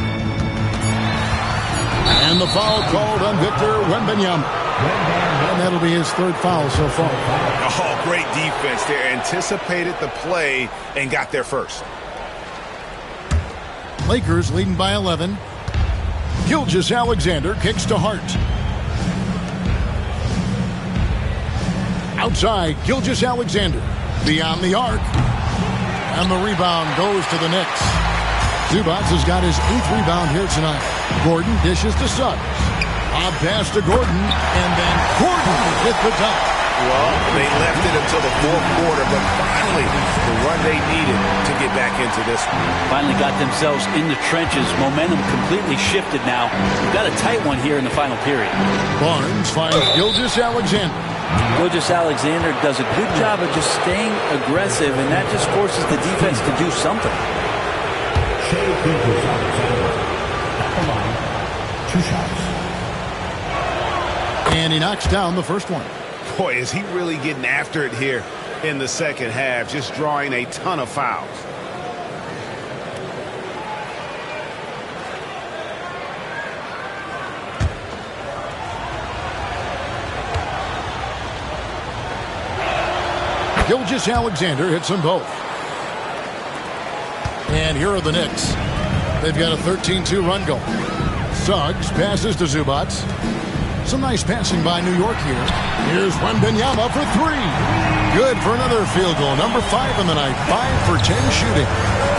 And the foul called on Victor Wembanyama. And that'll be his 3rd foul so far. Oh, great defense there. Anticipated the play and got there first. Lakers leading by 11. Gilgeous-Alexander kicks to Hart. Outside, Gilgeous-Alexander. Beyond the arc. And the rebound goes to the Knicks. Zubac has got his 8th rebound here tonight. Gordon dishes to Suggs. A pass to Gordon, and then Gordon with the dunk. Well, they left it until the fourth quarter, but finally the run they needed to get back into this one. Finally got themselves in the trenches. Momentum completely shifted now. We've got a tight one here in the final period. Barnes finds Gilgeous-Alexander. Gilgeous-Alexander does a good job of just staying aggressive, and that just forces the defense to do something. Shai Gilgeous-Alexander at the line, 2 shots. And he knocks down the first one. Boy, is he really getting after it here in the second half, just drawing a ton of fouls. Gilgeous-Alexander hits them both. And here are the Knicks. They've got a 13-2 run going. Suggs passes to Zubac. Some nice passing by New York here. Here's Wembanyama for 3. Good for another field goal. Number 5 in the night. 5 for 10 shooting.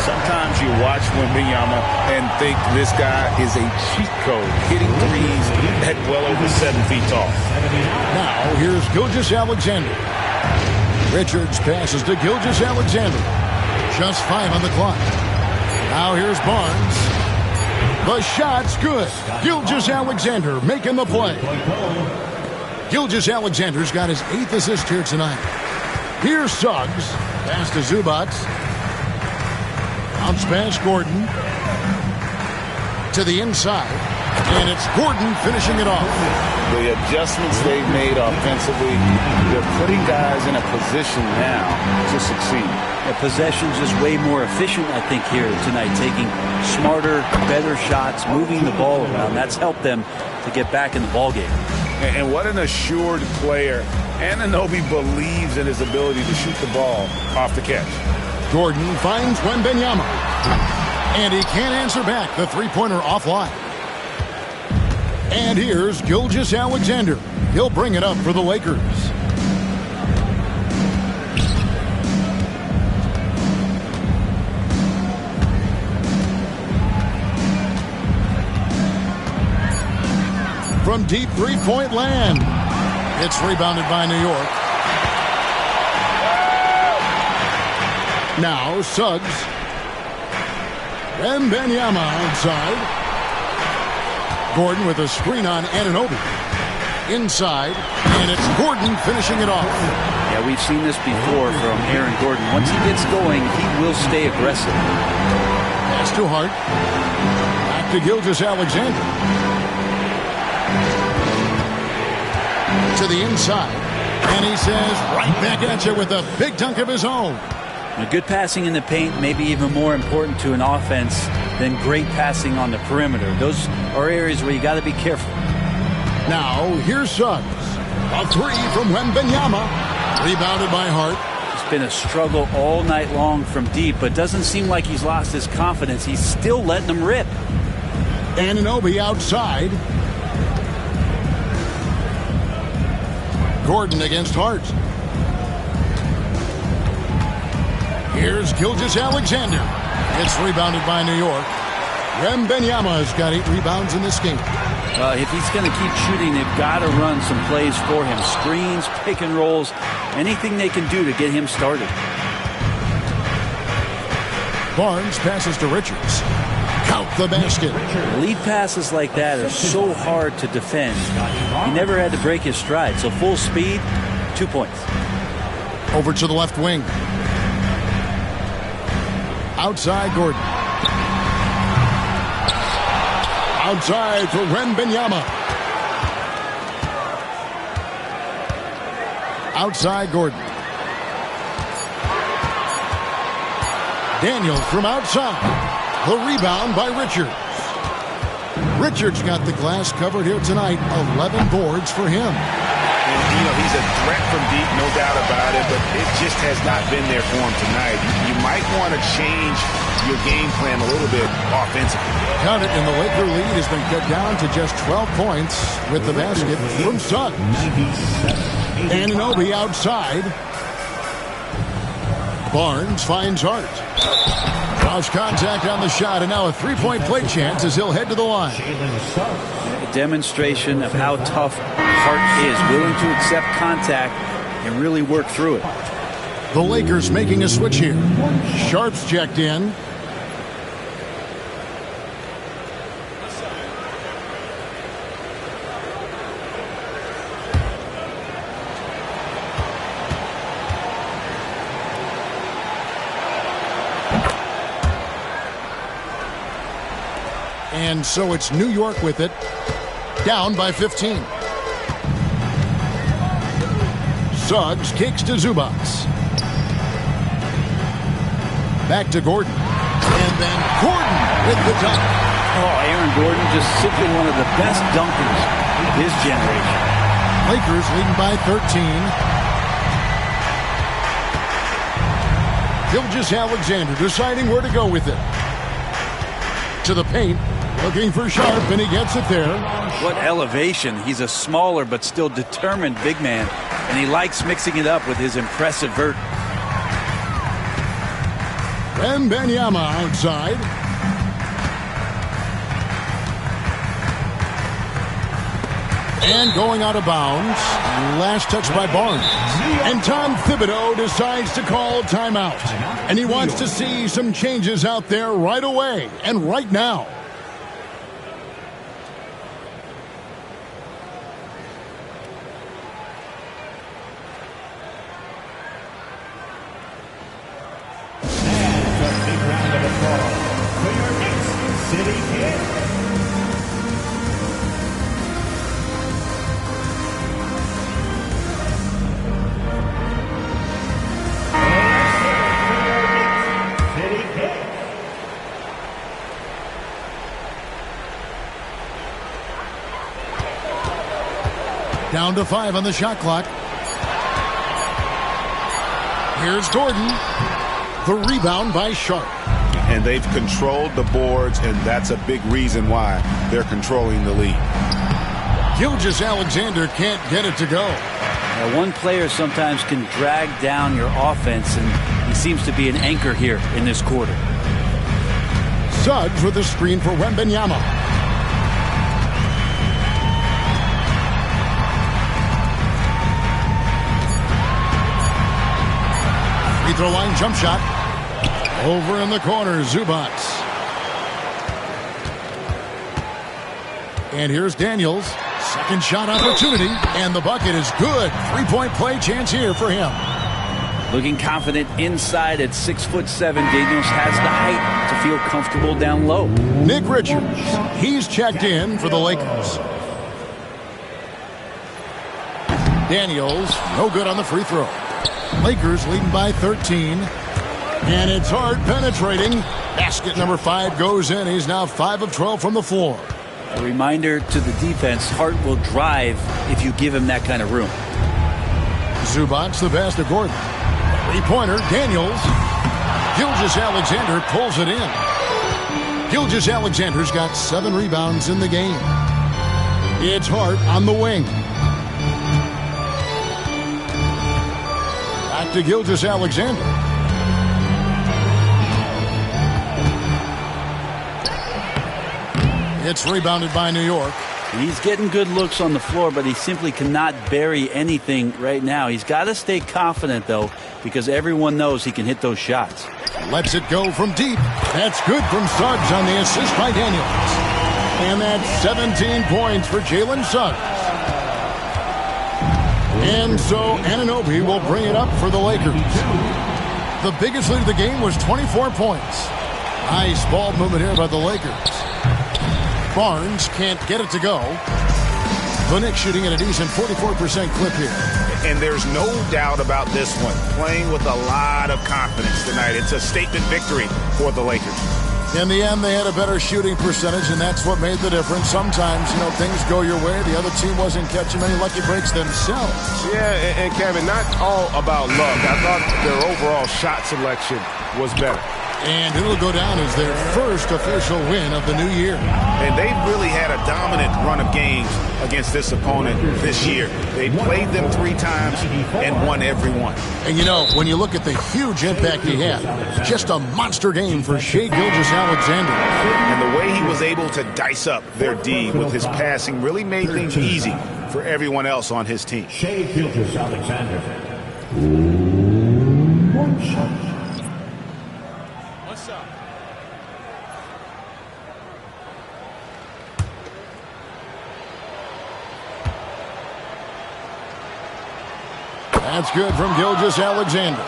Sometimes you watch Wembanyama and think this guy is a cheat code, hitting threes at well over 7 feet tall. Now here's Gilgeous-Alexander. Richards passes to Gilgeous-Alexander. Just 5 on the clock. Now here's Barnes. The shot's good. Gilgeous-Alexander making the play. Gilgeous-Alexander's got his 8th assist here tonight. Here's Suggs. Pass to Zubac. Bounce pass Gordon. To the inside. And it's Gordon finishing it off. The adjustments they've made offensively, they're putting guys in a position now to succeed. The possession's just way more efficient, I think, here tonight, taking smarter, better shots, moving the ball around. That's helped them to get back in the ballgame. And what an assured player. Anunoby believes in his ability to shoot the ball off the catch. Gordon finds Wembanyama. And he can't answer back. The three-pointer offline. And here's Gilgeous-Alexander. He'll bring it up for the Lakers. From deep three-point land. It's rebounded by New York. Now Suggs. Wembanyama outside. Gordon with a screen on Anunoby. Inside, and it's Gordon finishing it off. Yeah, we've seen this before from Aaron Gordon. Once he gets going, he will stay aggressive. Pass to Hart. Back to Gilgeous-Alexander. To the inside. And he says, right back at you with a big dunk of his own. A good passing in the paint may be even more important to an offense than great passing on the perimeter. Those are areas where you got to be careful. Now, here's Suggs. A 3 from Wembanyama. Rebounded by Hart. It's been a struggle all night long from deep, but doesn't seem like he's lost his confidence. He's still letting them rip. Anunoby outside. Gordon against Hart. Here's Gilgeous-Alexander. It's rebounded by New York. Wembanyama has got 8 rebounds in this game. If he's going to keep shooting, they've got to run some plays for him. Screens, pick and rolls, anything they can do to get him started. Barnes passes to Richards. Count the basket. Lead passes like that are so hard to defend. He never had to break his stride. So full speed, 2 points. Over to the left wing. Outside Gordon. Outside for Wembanyama. Outside Gordon. Daniels from outside. The rebound by Richards. Richards got the glass covered here tonight. 11 boards for him. You know, he's a threat from deep, no doubt about it, but it just has not been there for him tonight. You might want to change your game plan a little bit offensively. Count it, and the Laker lead has been cut down to just 12 points with the basket from Suggs. Anunoby outside. Barnes finds Hart. Lost contact on the shot, and now a three-point play chance as he'll head to the line. A demonstration of how tough Hart is, willing to accept contact and really work through it. The Lakers making a switch here. Sharp's checked in. And so it's New York with it, down by 15. Suggs kicks to Zubac. Back to Gordon. And then Gordon with the dunk. Oh, Aaron Gordon just simply one of the best dunkers of his generation. Lakers leading by 13. Gilgeous-Alexander deciding where to go with it. To the paint. Looking for Sharp, and he gets it there. What elevation. He's a smaller but still determined big man, and he likes mixing it up with his impressive vert. Wembanyama outside. And going out of bounds. Last touch by Barnes. And Tom Thibodeau decides to call timeout. And he wants to see some changes out there right away and right now. Down to 5 on the shot clock. Here's Gordon. The rebound by Sharp. And they've controlled the boards, and that's a big reason why they're controlling the lead. Gilgeous-Alexander can't get it to go. Now, one player sometimes can drag down your offense, and he seems to be an anchor here in this quarter. Suggs with a screen for Wembanyama. Free throw line jump shot. Over in the corner, Zubac. And here's Daniels. Second shot opportunity, and the bucket is good. Three-point play chance here for him. Looking confident inside at 6'7", Daniels has the height to feel comfortable down low. Nick Richards, he's checked in for the Lakers. Daniels, no good on the free throw. Lakers leading by 13. And it's Hart penetrating. Basket number 5 goes in. He's now 5 of 12 from the floor. A reminder to the defense, Hart will drive if you give him that kind of room. Zubac the pass to Gordon. Three-pointer, Daniels. Gilgeous-Alexander pulls it in. Gilgeous-Alexander's got 7 rebounds in the game. It's Hart on the wing. Back to Gilgeous-Alexander. It's rebounded by New York. He's getting good looks on the floor, but he simply cannot bury anything right now. He's got to stay confident, though, because everyone knows he can hit those shots. Lets it go from deep. That's good from Suggs on the assist by Daniels. And that's 17 points for Jalen Suggs. And so Anunoby will bring it up for the Lakers. The biggest lead of the game was 24 points. Nice ball movement here by the Lakers. Barnes can't get it to go. The Knicks shooting at a decent 44% clip here. And there's no doubt about this one. Playing with a lot of confidence tonight. It's a statement victory for the Lakers. In the end, they had a better shooting percentage, and that's what made the difference. Sometimes, things go your way. The other team wasn't catching many lucky breaks themselves. Yeah, and Kevin, not all about luck. I thought their overall shot selection was better. And it'll go down as their first official win of the new year. And they've really had a dominant run of games against this opponent this year. They played them 3 times and won every one. And you know, when you look at the huge impact he had, just a monster game for Shai Gilgeous-Alexander. And the way he was able to dice up their D with his passing really made things easy for everyone else on his team. Shai Gilgeous-Alexander. 1 shot. That's good from Gilgeous-Alexander.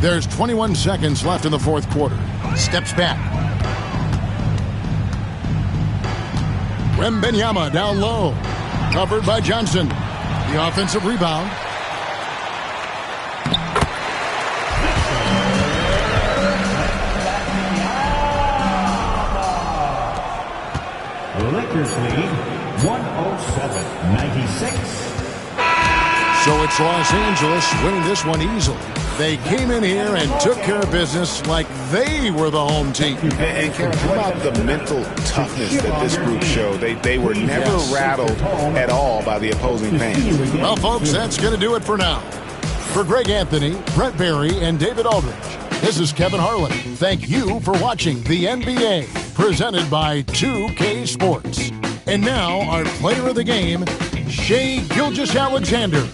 There's 21 seconds left in the fourth quarter. Steps back. Wembanyama down low. Covered by Johnson. The offensive rebound. Lakers lead 107-96. So it's Los Angeles winning this one easily. They came in here and took care of business like they were the home team. And how about the mental toughness that this group showed? They were never rattled at all by the opposing fans. Well, folks, that's going to do it for now. For Greg Anthony, Brett Barry, and David Aldridge, this is Kevin Harlan. Thank you for watching the NBA, presented by 2K Sports. And now, our player of the game, Shai Gilgeous-Alexander.